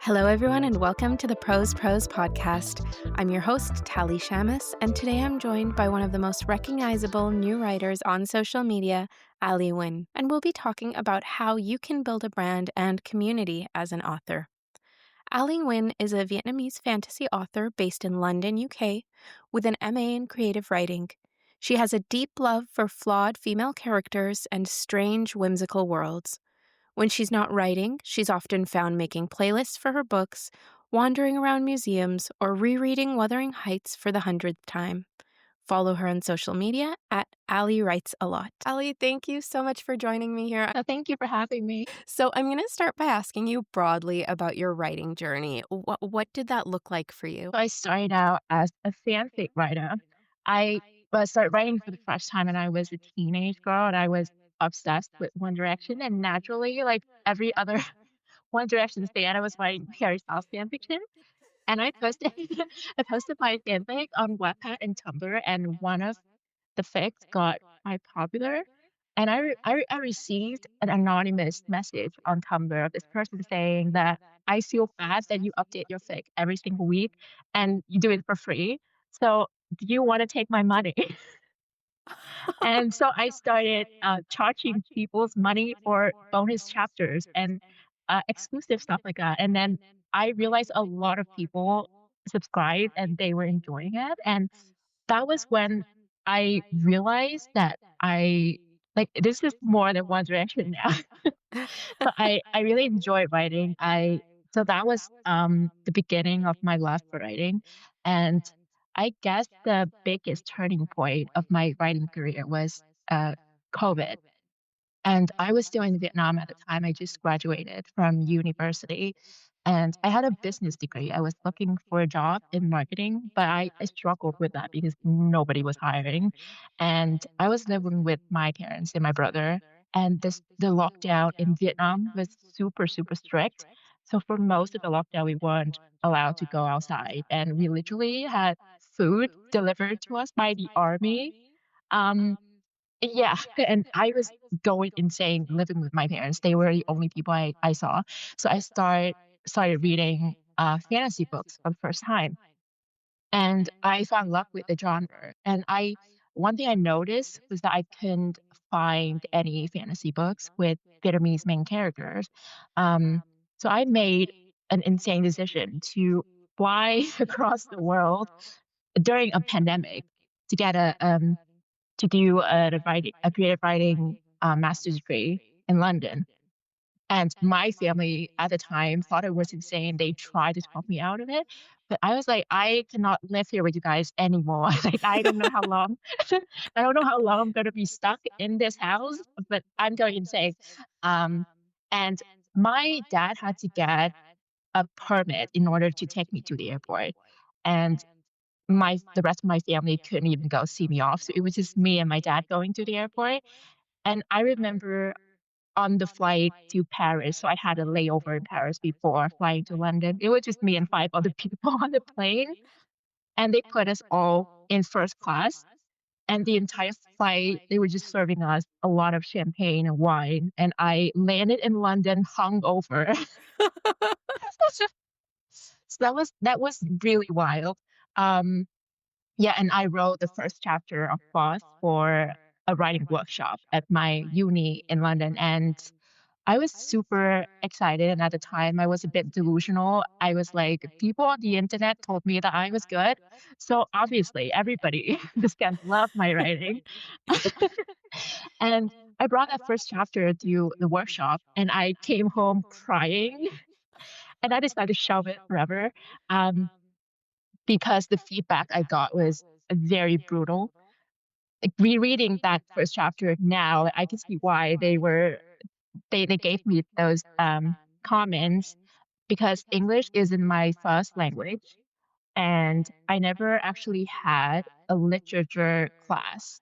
Hello, everyone, and welcome to the Pros podcast. I'm your host, Tally Shamus, and today I'm joined by one of the most recognizable new writers on social media, Allie Nguyen, and we'll be talking about how you can build a brand and community as an author. Allie Nguyen is a Vietnamese fantasy author based in London, UK, with an MA in creative writing. She has a deep love for flawed female characters and strange, whimsical worlds. When she's not writing, she's often found making playlists for her books, wandering around museums, or rereading Wuthering Heights for the 100th time. Follow her on social media at Allie Writes a Lot. Allie, thank you so much for joining me here. Thank you for having me. So I'm going to start by asking you broadly about your writing journey. What did that look like for you? So I started out as a fanfic writer. I started writing for the first time when I was a teenage girl, and I was obsessed with One Direction. And naturally, like every other One Direction fan, I was writing Harry Styles fan fiction. And I posted I posted my fanfic on Wattpad and Tumblr, and one of the fics got quite popular. And I received an anonymous message on Tumblr of this person saying that I feel bad that you update your fic every single week and you do it for free. So do you want to take my money? And so I started charging people's money for bonus chapters and exclusive stuff like that. And then I realized a lot of people subscribed and they were enjoying it. And that was when I realized that this is more than One Direction now. So I really enjoy writing. I So that was the beginning of my love for writing. And I guess the biggest turning point of my writing career was COVID. And I was still in Vietnam at the time. I just graduated from university and I had a business degree. I was looking for a job in marketing, but I struggled with that because nobody was hiring. And I was living with my parents and my brother. And the lockdown in Vietnam was super, super strict. So for most of the lockdown, we weren't allowed to go outside. And we literally had food delivered to us by the army. Um, yeah, and I was going insane living with my parents. They were the only people I saw. So I started reading fantasy books for the first time. And I found luck with the genre. And I one thing I noticed was that I couldn't find any fantasy books with Vietnamese main characters. Um, so I made an insane decision to fly across the world during a pandemic to get to do a creative writing master's degree in London. And my family at the time thought it was insane. They tried to talk me out of it, but I was like, I cannot live here with you guys anymore. Like, I don't know how long, I don't know how long I'm going to be stuck in this house, but I'm going insane. Um, and my dad had to get a permit in order to take me to the airport. And the rest of my family couldn't even go see me off. So it was just me and my dad going to the airport. And I remember on the flight to Paris, so I had a layover in Paris before flying to London. It was just me and five other people on the plane, and they put us all in first class. And the entire flight, they were just serving us a lot of champagne and wine. And I landed in London hungover. So that was really wild. Um, Yeah, and I wrote the first chapter of Boss for a writing workshop at my uni in London, and I was super excited. And at the time, I was a bit delusional. I was like, people on the internet told me that I was good. So obviously, everybody just can love my writing. And I brought that first chapter to the workshop, and I came home crying, and I decided to shelve it forever. Um, because the feedback I got was very brutal. Like rereading that first chapter now, I can see why they gave me those comments because English isn't my first language, and I never actually had a literature class,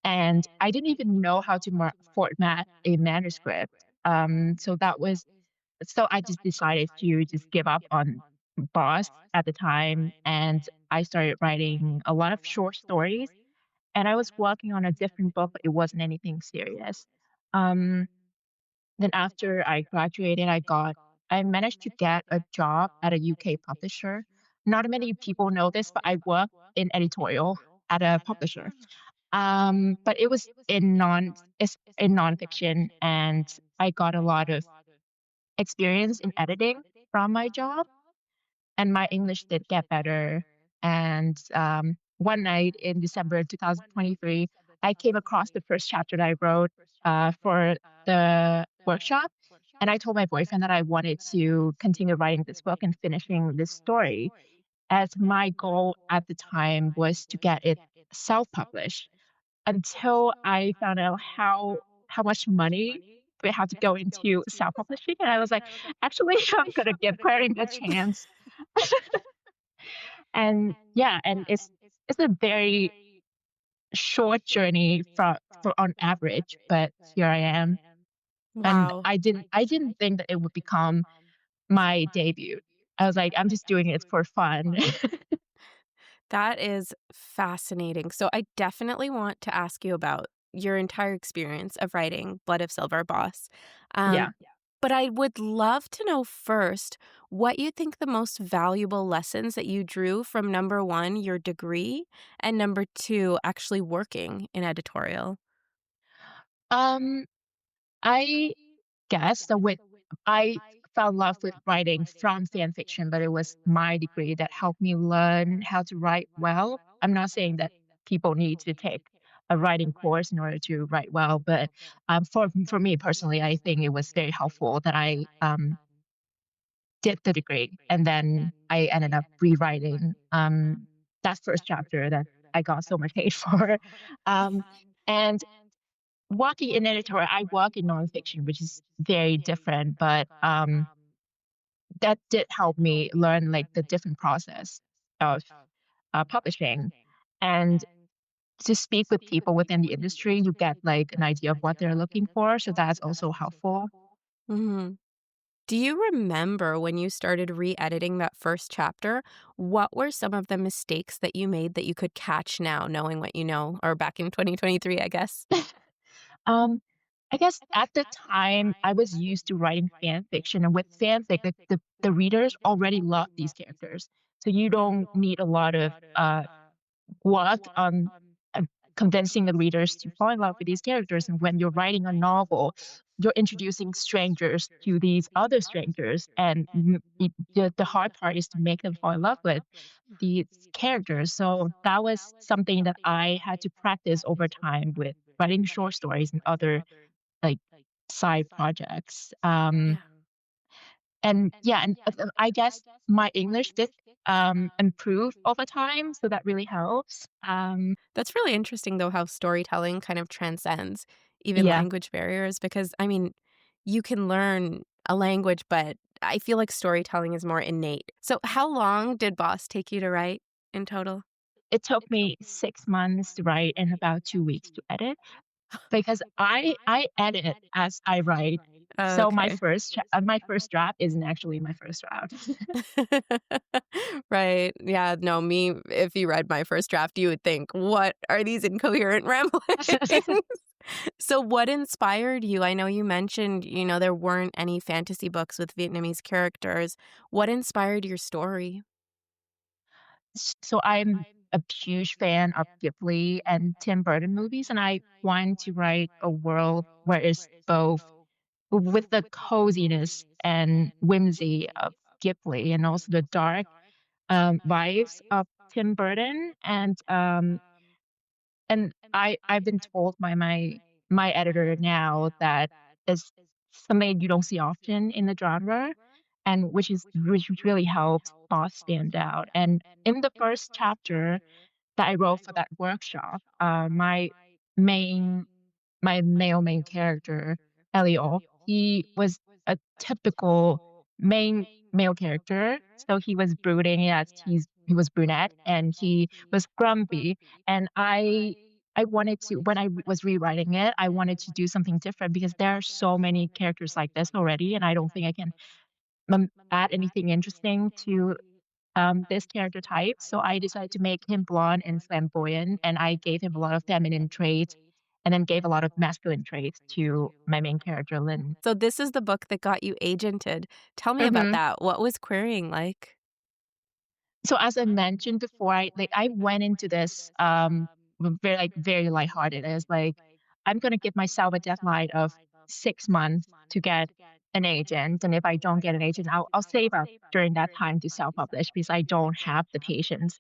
and I didn't even know how to format a manuscript. So I just decided to just give up on Boss at the time, and I started writing a lot of short stories. And I was working on a different book, but it wasn't anything serious. Um, then after I graduated, I got I managed to get a job at a UK publisher. Not many people know this, but I work in editorial at a publisher. But it was it's in nonfiction, and I got a lot of experience in editing from my job, and my English did get better. And one night in December 2023, I came across the first chapter that I wrote for the workshop. And I told my boyfriend that I wanted to continue writing this book and finishing this story, as my goal at the time was to get it self published until I found out how much money we had to go into self publishing. And I was like, actually, I'm going to give writing a chance. And yeah, and it's a very short journey for on average, but here I am. And Wow. I didn't think that it would become my debut. I was like, I'm just doing it for fun. That is fascinating. So I definitely want to ask you about your entire experience of writing Blood of Silver Boss. Yeah. Um, but I would love to know first what you think the most valuable lessons that you drew from number one, your degree, and number two, actually working in editorial. Um, I guess that with I fell in love with writing from fan fiction, but it was my degree that helped me learn how to write well. I'm not saying that people need to take a writing course in order to write well, but for me personally, I think it was very helpful that I did the degree and then I ended up rewriting that first chapter that I got so much hate for. Um, and working in editorial, I work in nonfiction, which is very different, but that did help me learn like the different process of publishing. And to speak with people within the industry, you get like an idea of what they're looking for. So that's also helpful. Mhm. Do you remember when you started re-editing that first chapter, what were some of the mistakes that you made that you could catch now knowing what you know, or back in 2023, I guess? Um, I guess at the time I was used to writing fan fiction, and with fanfic, the readers already love these characters, so you don't need a lot of work on uh, convincing the readers to fall in love with these characters. And when you're writing a novel, you're introducing strangers to these other strangers, and the hard part is to make them fall in love with these characters. So that was something that I had to practice over time with writing short stories and other like side projects. Yeah. And yeah, and I guess my English did improve over time, so that really helps. That's really interesting, though, how storytelling kind of transcends even Yeah, language barriers because, I mean, you can learn a language, but I feel like storytelling is more innate. So, how long did Boss take you to write in total? it took me 6 months to write and about 2 weeks to edit because I edit as I write. So Okay. my first draft isn't actually my first draft. Right. Yeah. No, me, if you read my first draft, you would think, what are these incoherent ramblings? So, what inspired you? I know you mentioned, there weren't any fantasy books with Vietnamese characters. What inspired your story? So I'm a huge fan of Ghibli and Tim Burton movies, and I want to write a world where it's both with the coziness and whimsy of Ghibli and also the dark vibes of Tim Burton. And I've been told by my editor now that is something you don't see often in the genre, and which really helps Boss stand out. And in the first chapter that I wrote for that workshop, main my main character, Ellie, he was a typical main male character. So he was brooding, yes, he was brunette and he was grumpy. And I wanted to when was rewriting it, I wanted to do something different because there are so many characters like this already, and I don't think I can add anything interesting to this character type. So I decided to make him blonde and flamboyant, and I gave him a lot of feminine traits and then gave a lot of masculine traits to my main character, Lynn. So this is the book that got you agented. Tell me about Mhm. that. What was querying like? So as I mentioned before, I went into this very very lighthearted. I was like, I'm gonna give myself a deadline of 6 months to get an agent, and if I don't get an agent, I'll save up during that time to self publish because I don't have the patience.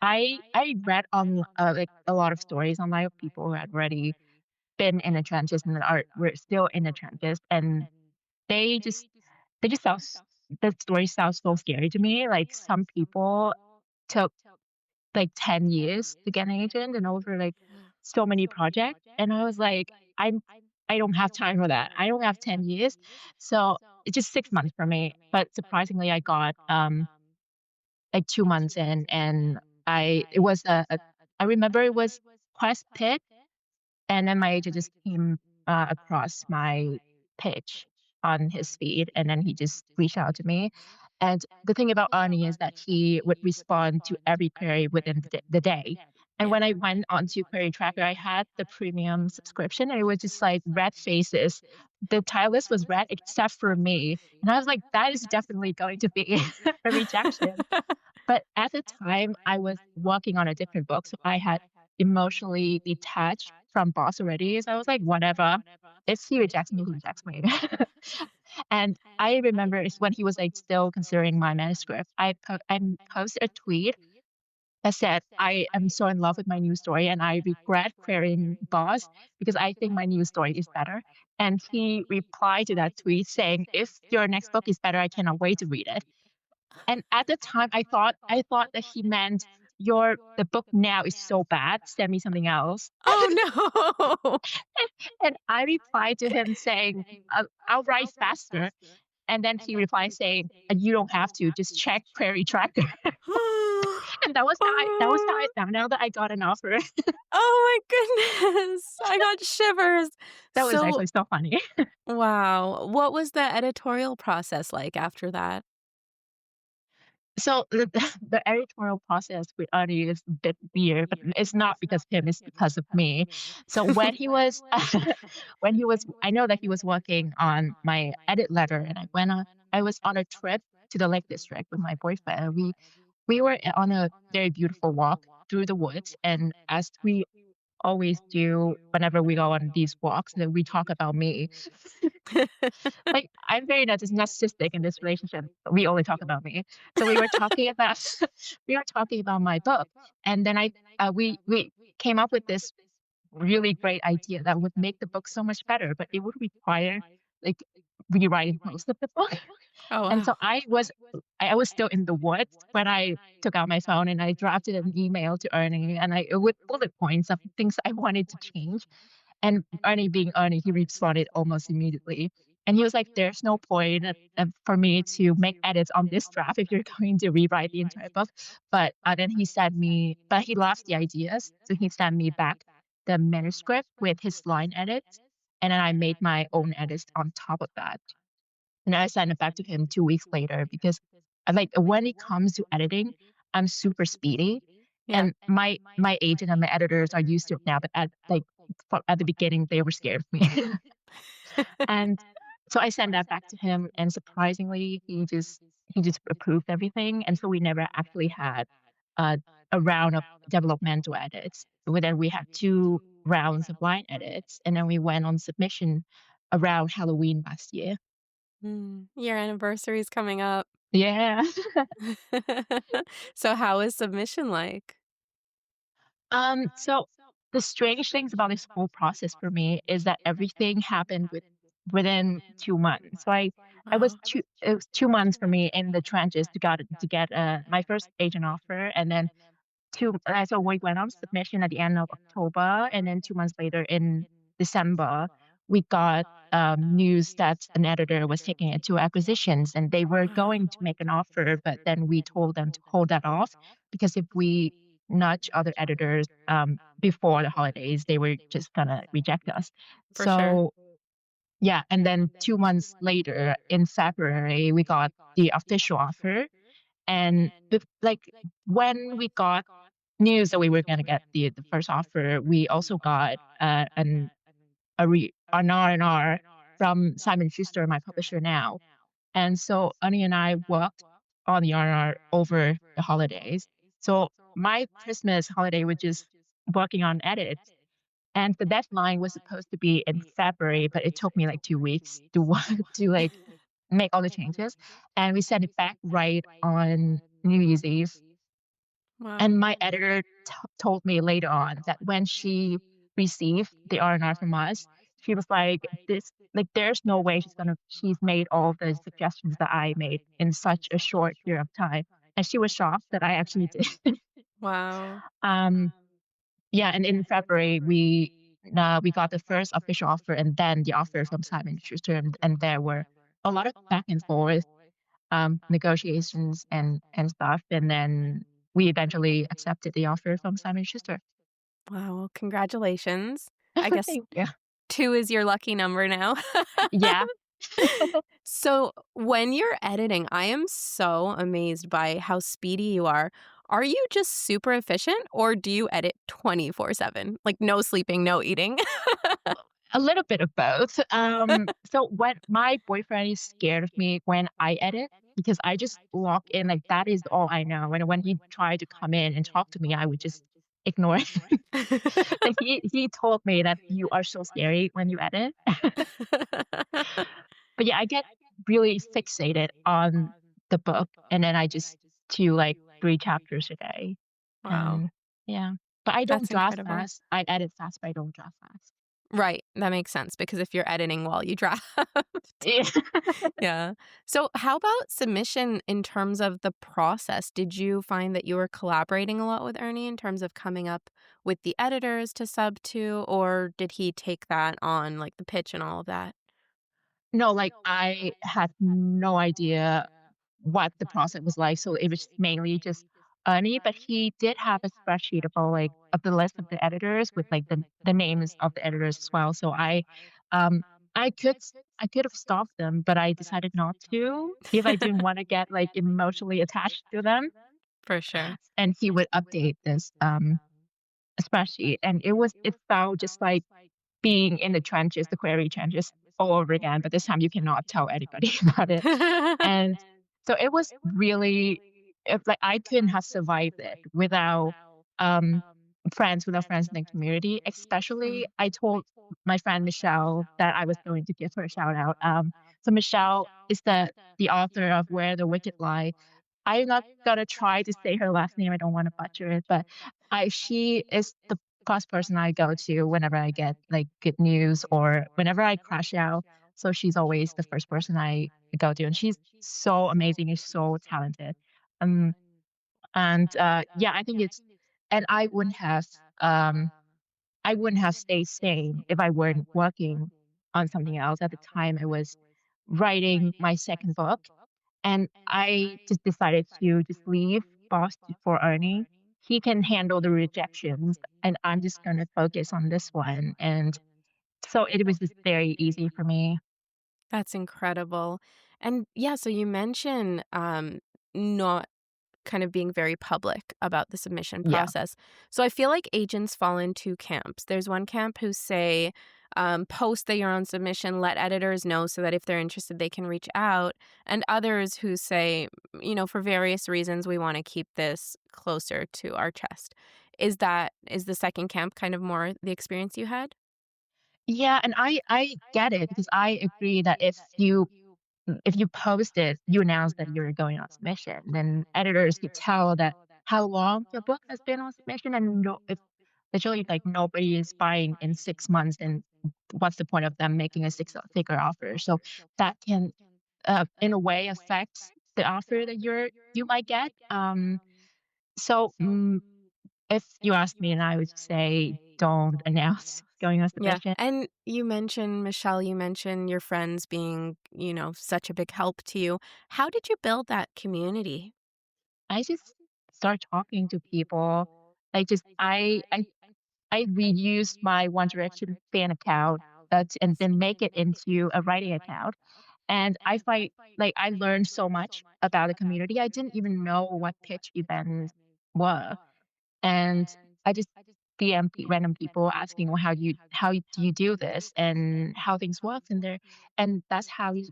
I read on like a lot of stories online of people who had already been in the trenches and are were still in the trenches, and they just they just sounds the story sounds so scary to me. Like some people took like 10 years to get an agent and over like so many projects. And I was like, I don't have time for that. I don't have 10 years. So it's just 6 months for me. But surprisingly I got like 2 months in and it was I remember it was Quest Pit and then my agent just came, across my page on his feed, and then he just reached out to me. And the thing about Arnie is that he would respond to every query within the day. And when I went onto Query Tracker, I had the premium subscription, and it was just like red faces. The entire list was red except for me. And I was like, that is definitely going to be a rejection. But at the time, I was working on a different book, so I had emotionally detached from boss already. So I was like, whatever. If he rejects me, he rejects me. And I remember it's when he was like still considering my manuscript. I posted a tweet that said, I am so in love with my news story and I regret querying boss because I think my news story is better. And he replied to that tweet saying, if your next book is better, I cannot wait to read it. And at the time, I thought that he meant the book now is so bad, send me something else. Oh, no. And I replied to him saying, I'll write faster. And then he replied saying, you don't have to, just check Query Tracker. And that was how I Oh. found out that I got an offer. Oh my goodness. I got shivers. That was So actually so funny. wow. What was the editorial process like after that? So the editorial process with Artie is a bit weird, but it's not because of him, it's because of me. So when he was I know that he was working on my edit letter and I was on a trip to the Lake District with my boyfriend. And we were on a very beautiful walk through the woods, and as we always do whenever we go on these walks, then we talk about me. Like, I'm very narcissistic in this relationship. We only talk about me. So we were talking about we were talking about my book, and then we came up with this really great idea that would make the book so much better, but it would require like rewriting most of the book. Oh, And wow. so I was still in the woods when I took out my phone and I drafted an email to Ernie and I with bullet points of things I wanted to change. And Ernie being Ernie, he responded almost immediately. And he was like, there's no point for me to make edits on this draft if you're going to rewrite the entire book. But then but he loves the ideas. So he sent me back the manuscript with his line edits. And then I made my own edits on top of that. And I sent it back to him 2 weeks later because like when it comes to editing, I'm super speedy. Yeah. And my agent and my editors are used to it now, but at the beginning they were scared of me. And so I sent that back to him and surprisingly he just approved everything. And so we never actually had uh, a round of developmental edits. But then we had 2 rounds of line edits and then we went on submission around Halloween last year. Your anniversary's coming up. Yeah. So how is submission like? So the strange things about this whole process for me is that everything happened within 2 months. So I was Wow. it was 2 months for me in the trenches to get my first agent offer, and then so we went on submission at the end of October, and then 2 months later in December, we got news that an editor was taking it to acquisitions, and they were Wow. going to make an offer, but then we told them to hold that off because if we nudge other editors before the holidays, they were just gonna reject us. For sure. So yeah, and then 2 months later in February, we got the official offer, and when we got news that we were gonna get the first offer, we also got, an R&R from Simon Schuster, my publisher now. And so Annie and I worked on the R&R over the holidays. So my Christmas holiday was just working on edits, and the deadline was supposed to be in February, but it took me like 2 weeks to to, like, make all the changes, and we sent it back right on New Year's Eve. Wow. And my editor told me later on that when she received the R&R from us, she was like, "This like, there's no way she's made all the suggestions that I made in such a short period of time." And she was shocked that I actually did. Wow. Um, yeah, and in February, we got the first official offer and then the offer from Simon Schuster, and there were a lot of back and forth, negotiations and stuff, and then we eventually accepted the offer from Simon Schuster. Wow, well, congratulations. I guess Thank you. 2 is your lucky number now. Yeah. So, when you're editing, I am so amazed by how speedy you are. Are you just super efficient or do you edit 24/7? Like, no sleeping, no eating? A little bit of both. So when my boyfriend is scared of me when I edit because I just log in, like, that is all I know, and when he tried to come in and talk to me, I would just ignore it. But he told me that "You are so scary when you edit." But yeah, I get really fixated on the book, and then I just do, like, 3 chapters a day, Wow, and yeah. But I don't that's draft incredible. fast. I edit fast, but I don't draft fast. Right, that makes sense because if you're editing while you draft. Yeah. Yeah. So, how about submission in terms of the process? Did you find that you were collaborating a lot with Ernie in terms of coming up with the editors to sub to, or did he take that on, like the pitch and all of that? No, like, I had no idea what the process was like, so it was mainly just Ernie, but he did have a spreadsheet of all, like, of the list of the editors with, like, the names of the editors as well, so um, I could I could have stopped them, but I decided not to if I didn't wanna get, like, emotionally attached to them, For sure. and he would update this, spreadsheet, and it felt just like being in the trenches, the query trenches all over again, but this time you cannot tell anybody about it. And so it was really if like I couldn't have survived it without friends in the community. Especially I told my friend Michelle that I was going to give her a shout out. So Michelle is the author of Where the Wicked Lie. I'm not gonna try to say her last name. I don't want to butcher it, but I she is the first person I go to whenever I get like good news or whenever I crash out. So she's always the first person I go to, and she's so amazing and so talented. Um, and yeah, I think it's and um I wouldn't have stayed sane if I weren't working on something else. At the time, I was writing my second book, and I just decided to just leave Boss for Ernie. He can handle the rejections, and I'm just gonna focus on this one. And so it was just very easy for me. That's incredible. And yeah, so you mentioned not kind of being very public about the submission Yeah. process. So I feel like agents fall in two camps. There's one camp who say, post that you're on submission, let editors know so that if they're interested, they can reach out. And others who say, for various reasons, we want to keep this closer to our chest. Is the second camp kind of more the experience you had? Yeah, and I get it because I agree that if you post it, you announce that you're going on submission, then editors could tell that how long your book has been on submission, and if literally like nobody is buying in 6 months, then what's the point of them making a six-figure offer? So that can, in a way, affect the offer that you might get. So if you ask me, and I would say don't announce going on Yeah. submission. And you mentioned, Michelle, you mentioned your friends being, such a big help to you. How did you build that community? I just start talking to people. Like just I reused my One Direction fan account and then make it into a writing account. And I find like I learned so much about the community. I didn't even know what pitch events were. and I just DM random people asking, "Well, do you do this and how things work in there?" And that's how you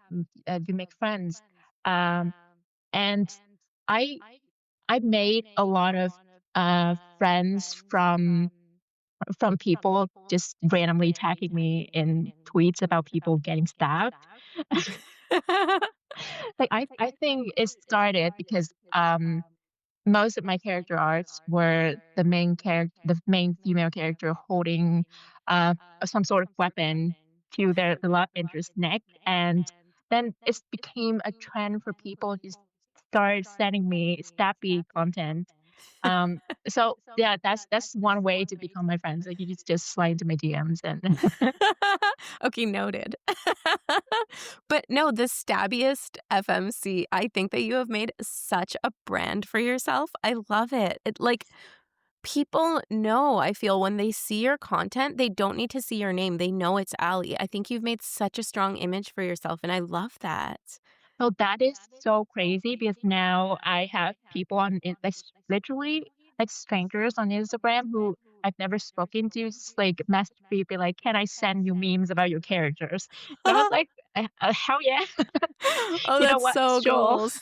make friends. Um, and I I made a lot of friends from people just randomly tagging me in tweets about people getting stabbed. Like I think it started because most of my character arts were the main female character holding some sort of weapon to the love interest's neck, and then it became a trend for people to just start sending me stabby content. Um, so yeah, that's one way to become my friends. Like you just slide into my DMs and Okay, noted. But no, the stabbiest FMC, I think that you have made such a brand for yourself. I love it. People know, I feel, when they see your content, they don't need to see your name. They know it's Allie. I think you've made such a strong image for yourself, and I love that. so that is so crazy because now I have people literally like strangers on Instagram who I've never spoken to, just like message me, be like, "Can I send you memes about your characters?" And I was like, "Hell yeah, Oh, you know that's what? so Sure." goals.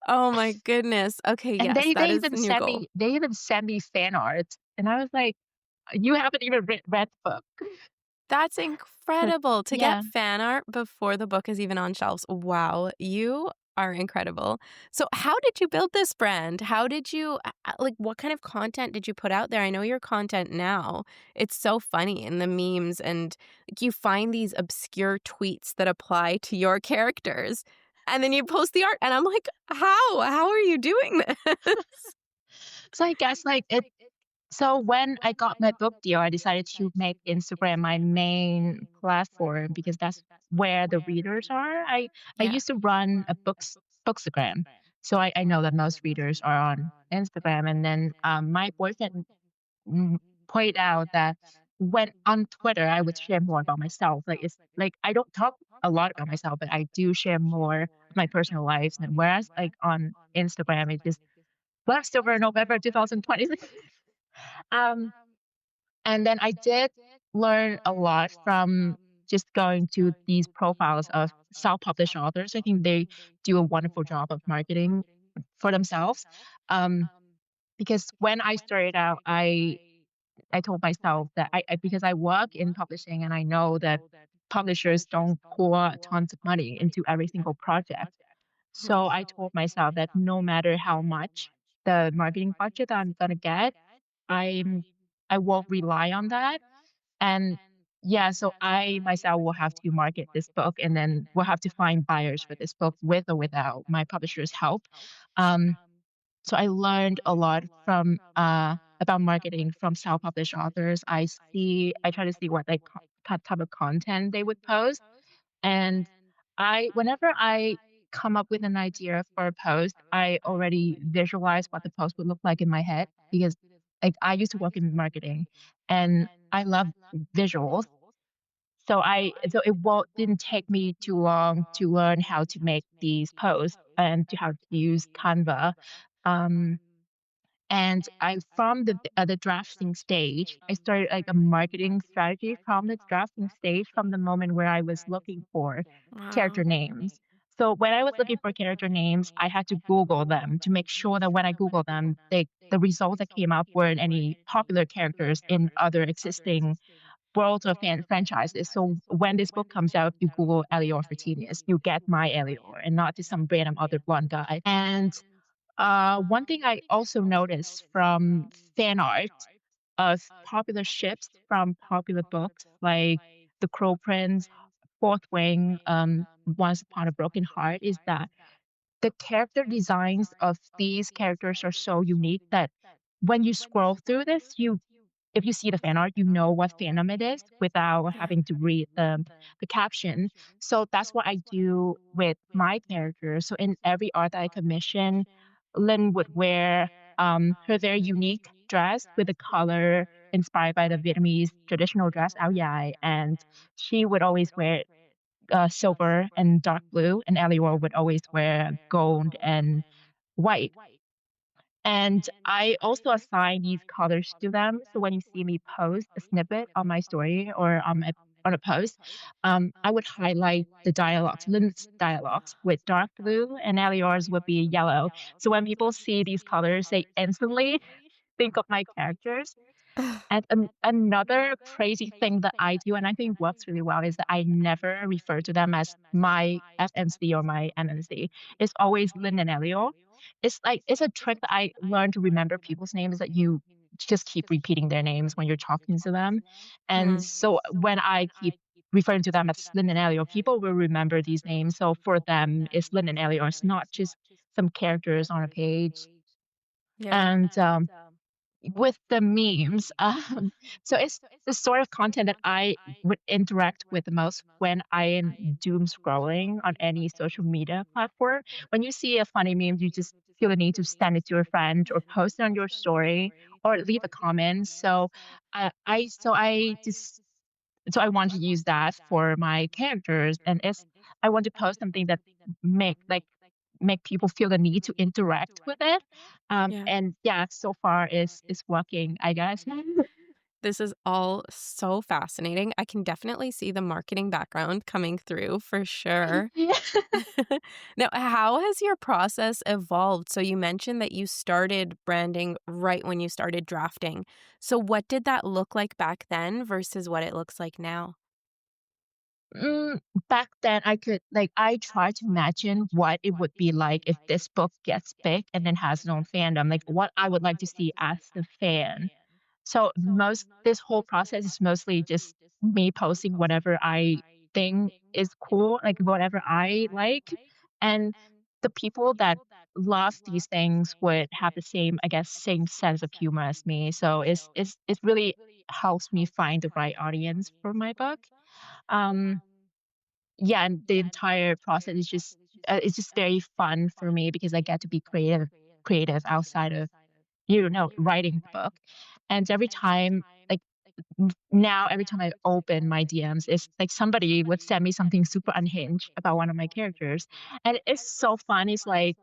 Oh my goodness. Okay, And yes, that is the new goal. they even send me fan art, and I was like, "You haven't even read the book." That's incredible to get Yeah. fan art before the book is even on shelves. Wow, you are incredible. So, how did you build this brand? How did you like what kind of content did you put out there? I know your content now. It's so funny in the memes and like, you find these obscure tweets that apply to your characters and then you post the art and I'm like, "How? How are you doing this?" So I guess like it So when I got my book deal, I decided to make Instagram my main platform because that's where the readers are. I Yeah. used to run a bookstagram, so I know that most readers are on Instagram. And then my boyfriend mm, pointed out that when on Twitter, I would share more about myself. Like it's like I don't talk a lot about myself, but I do share more of my personal lives. And whereas like on Instagram, it just left over November 2020. Um, and then I did learn a lot from just going to these profiles of self-published authors. I think they do a wonderful job of marketing for themselves. Um, because when I started out, I told myself that because I work in publishing and I know that publishers don't pour tons of money into every single project. Mhm. So I told myself that no matter how much the marketing budget that I'm gonna get, I'm I won't rely on that. And yeah, so I myself will have to market this book and then we'll have to find buyers for this book with or without my publisher's help. Um, so I learned a lot from about marketing from self-published authors. I try to see what type of content they would post. And whenever I come up with an idea for a post, I already visualize what the post would look like in my head because like I used to work in marketing and I love visuals. So it won't didn't take me too long to learn how to make these posts and to how to use Canva. Um, and I from the drafting stage, I started like a marketing strategy from the drafting stage from the moment where I was looking for character Wow. names. So when I was looking for character names, I had to Google them to make sure that when I Google them, the results that came up weren't any popular characters in other existing worlds or franchises. So when this book comes out, you Google Elior Fortinius, you get my Elior and not just some random other blonde guy. And one thing I also noticed from fan art of popular ships from popular books like The Crow Prince, Fourth Wing, Once Upon a Broken Heart is that the character designs of these characters are so unique that when you scroll through this, you if you see the fan art, you know what fandom it is without Yeah. having to read the caption. So that's what I do with my characters. So in every art that I commission, Lynn would wear her very unique dress with a color inspired by the Vietnamese traditional dress, áo dài, and she would always wear silver and dark blue, and Elior would always wear gold and white. And I also assign these colors to them. So when you see me post a snippet on my story or on a post, I would highlight the dialogues, Lynn's dialogues with dark blue, and Elior's would be yellow. So when people see these colors, they instantly think of my characters. And another crazy thing that I do, and I think works really well, is that I never refer to them as my FNC or my MNC. It's always Lynn and Elio. It's a trick that I learned to remember people's names that you just keep repeating their names when you're talking to them. And Hmm. so when I keep referring to them as Lynn and Elio, people will remember these names. So for them, it's Lynn and Elio. It's not just some characters on a page. Yeah. And with the memes, so it's the sort of content that I would interact with the most when I am doom scrolling on any social media platform. When you see a funny meme, you just feel the need to send it to your friend or post it on your story or leave a comment. So I want to use that for my characters, and it's I want to post something that make people feel the need to interact with it. Yeah. And yeah, so far is working, I guess. This is all so fascinating. I can definitely see the marketing background coming through for sure. Yeah. Now, how has your process evolved? So, you mentioned that you started branding right when you started drafting. So, what did that look like back then versus what it looks like now? Mm, back then, I tried to imagine what it would be like if this book gets big and then has its own fandom, like what I would like to see as the fan. So most this whole process is mostly just me posting whatever I think is cool, like whatever I like. And the people that love these things would have the same, I guess, same sense of humor as me. So it really helps me find the right audience for my book. Um, yeah, and the entire process is just it's just very fun for me because I get to be creative outside of writing the book. And every time, like now, every time I open my DMs, it's like somebody would send me something super unhinged about one of my characters, and it's so fun. It's like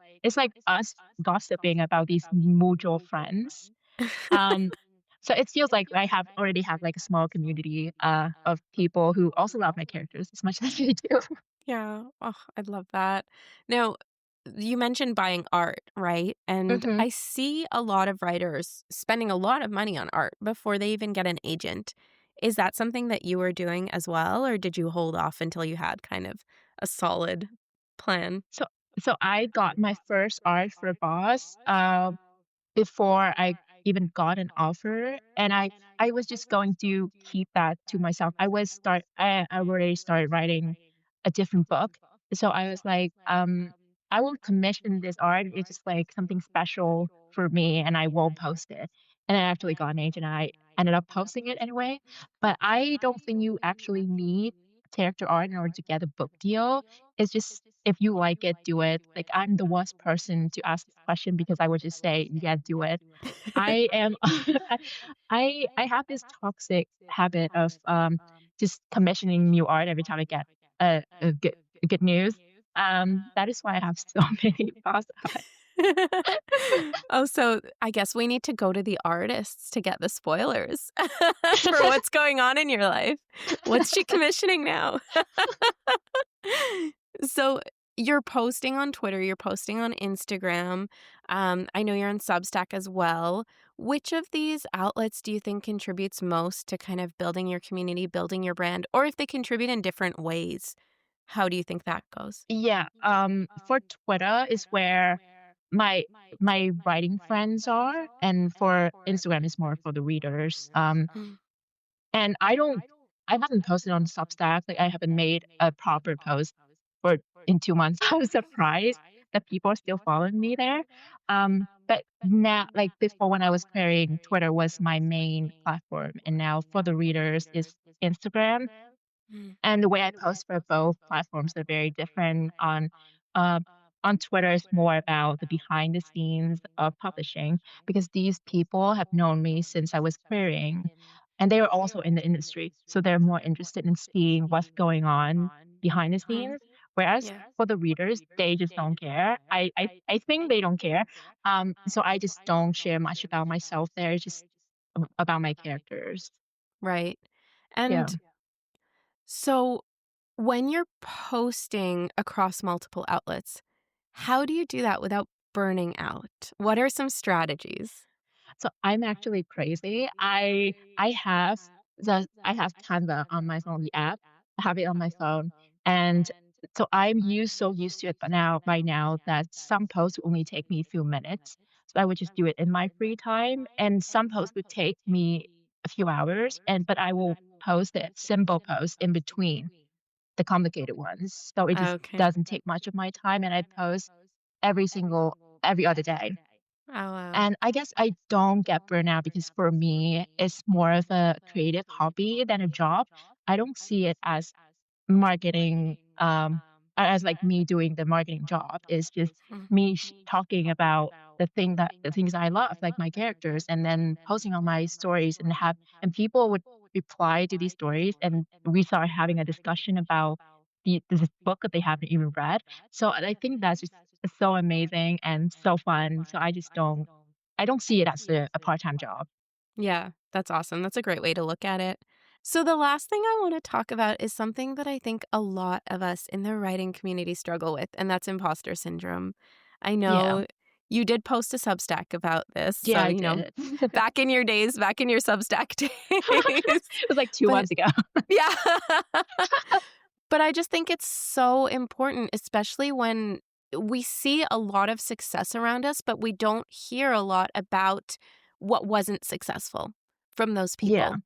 us gossiping about these mutual friends. Um, so it feels like I have already have like a small community of people who also love my characters as much as I do. Yeah. Oh, I love that. Now, you mentioned buying art, right? And hmm I see a lot of writers spending a lot of money on art before they even get an agent. Is that something that you were doing as well, or did you hold off until you had kind of a solid plan? So so I got my first art for Boss. Before I even got an offer, and I was just going to keep that to myself. I already started writing a different book, so I was like, I will commission this art. It's just like something special for me, and I won't post it. And I actually got an agent, and I ended up posting it anyway. But I don't think you actually need character art in order to get a book deal. It's just if you like it, do it. Like, I'm the worst person to ask this question because I would just say, "Yeah, do it." I am I have this toxic habit of, just commissioning new art every time I get a good news. That is why I have so many past art. Oh, so I guess we need to go to the artists to get the spoilers for what's going on in your life. What's she commissioning now? So you're posting on Twitter, you're posting on Instagram. I know you're on Substack as well. Which of these outlets do you think contributes most to kind of building your community, building your brand, or if they contribute in different ways? How do you think that goes? Yeah, for Twitter is where my my writing friends are, and for Instagram is more for the readers. Mm. And I haven't posted on Substack, like, I haven't made a proper post for in 2 months. I was surprised that people are still following me there. But now like, before when I was querying, Twitter was my main platform, and now for the readers is Instagram. Mm. And the way I post for both platforms are very different. Uh, on Twitter, it's more about the behind the scenes of publishing because these people have known me since I was querying, and they are also in the industry, so they're more interested in seeing what's going on behind the Mhm. scenes. Whereas Yeah. for the readers, they just don't care. I think they don't care. So I just don't share much about myself there, just about my characters. Right. Yeah. And so when you're posting across multiple outlets, how do you do that without burning out? What are some strategies? So I'm actually crazy. I have Canva on my phone, the app. I have it on my phone. And so so used to it but now by now that some posts only take me a few minutes. So I would just do it in my free time. And some posts would take me a few hours but I will post it simple posts in between the complicated ones. So it just Okay. doesn't take much of my time and I post every other day. Oh, wow. And I guess I don't get burnout because for me, it's more of a creative hobby than a job. I don't see it as marketing, as like me doing the marketing job. It's just Mm. me talking about the things I love, like my characters, and then posting on my stories and people would reply to these stories, and we start having a discussion about this book that they haven't even read. So I think that's just so amazing and so fun. So I don't see it as a part-time job. Yeah, that's awesome. That's a great way to look at it. So, the last thing I want to talk about is something that I think a lot of us in the writing community struggle with, and that's imposter syndrome. I Yeah. know you did post a Substack about this. Yeah, So, I did. back in your days, back in your Substack days. It was like 2 But months ago. yeah. But I just think it's so important, especially when we see a lot of success around us, but we don't hear a lot about what wasn't successful from those Yeah. people.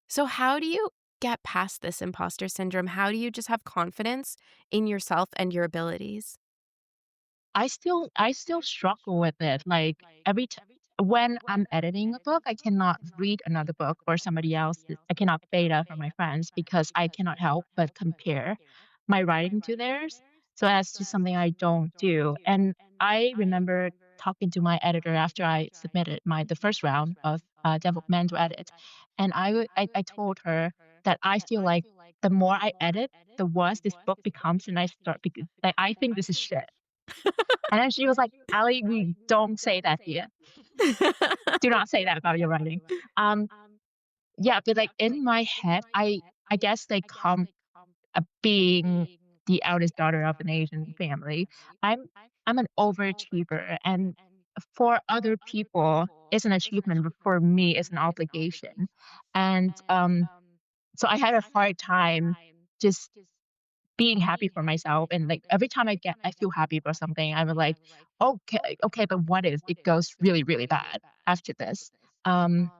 So, how do you get past this imposter syndrome? How do you just have confidence in yourself and your abilities? I still struggle with it. Like when I'm editing a book, I cannot read another book or somebody else's. I cannot beta from my friends because I cannot help but compare my writing to theirs. So that's just something I don't do. And I remember talking to my editor after I submitted the first round of developmental edit, and I told her that I feel like the more I edit, the worse this book becomes, and I start because like I think this is shit. And then she was like, "Allie, we don't say that here. Do not say that about your writing." Um, yeah, but like in my head, I guess they come being the eldest daughter of an Asian family. I'm I'm an overachiever, and for other people, it's an achievement, but for me, it's an obligation. And so I had a hard time just being happy for myself and like every time I feel happy for something, I'm like, okay, but what if it goes really, really bad after this? Um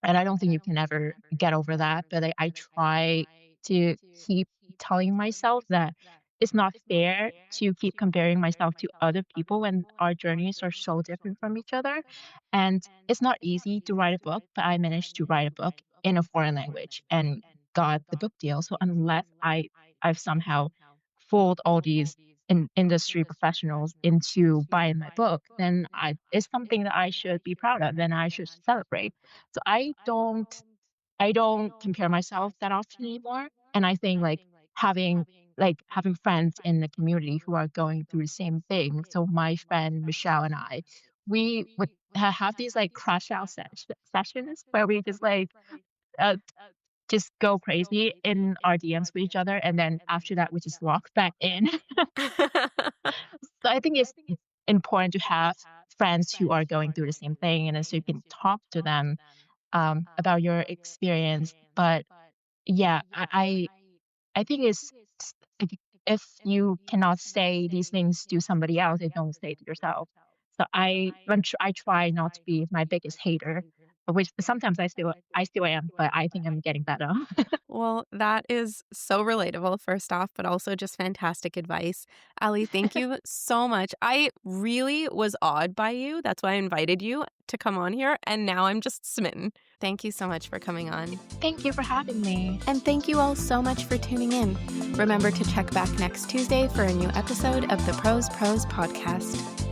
and I don't think you can ever get over that, but I try to keep telling myself that it's not fair to keep comparing myself to other people when our journeys are so different from each other. And it's not easy to write a book, but I managed to write a book in a foreign language and got the book deal. So unless I've somehow fooled all these industry professionals into buying my book, then it's something that I should be proud of and I should celebrate. So I don't compare myself that often anymore. And I think having friends in the community who are going through the same thing. So my friend Michelle and I, we would have these like crash out sessions where we uh, just go crazy in our DMs with each other, and then after that we just walk back in. So I think it's important to have friends who are going through the same thing, and then so you can talk to them about your experience. But yeah, I think if if you cannot say these things to somebody else, then don't say it to yourself. So I try not to be my biggest hater, which sometimes I still am, but I think I'm getting better. Well, that is so relatable, first off, but also just fantastic advice. Ali, thank you so much. I really was awed by you. That's why I invited you to come on here. And now I'm just smitten. Thank you so much for coming on. Thank you for having me. And thank you all so much for tuning in. Remember to check back next Tuesday for a new episode of the Pros podcast.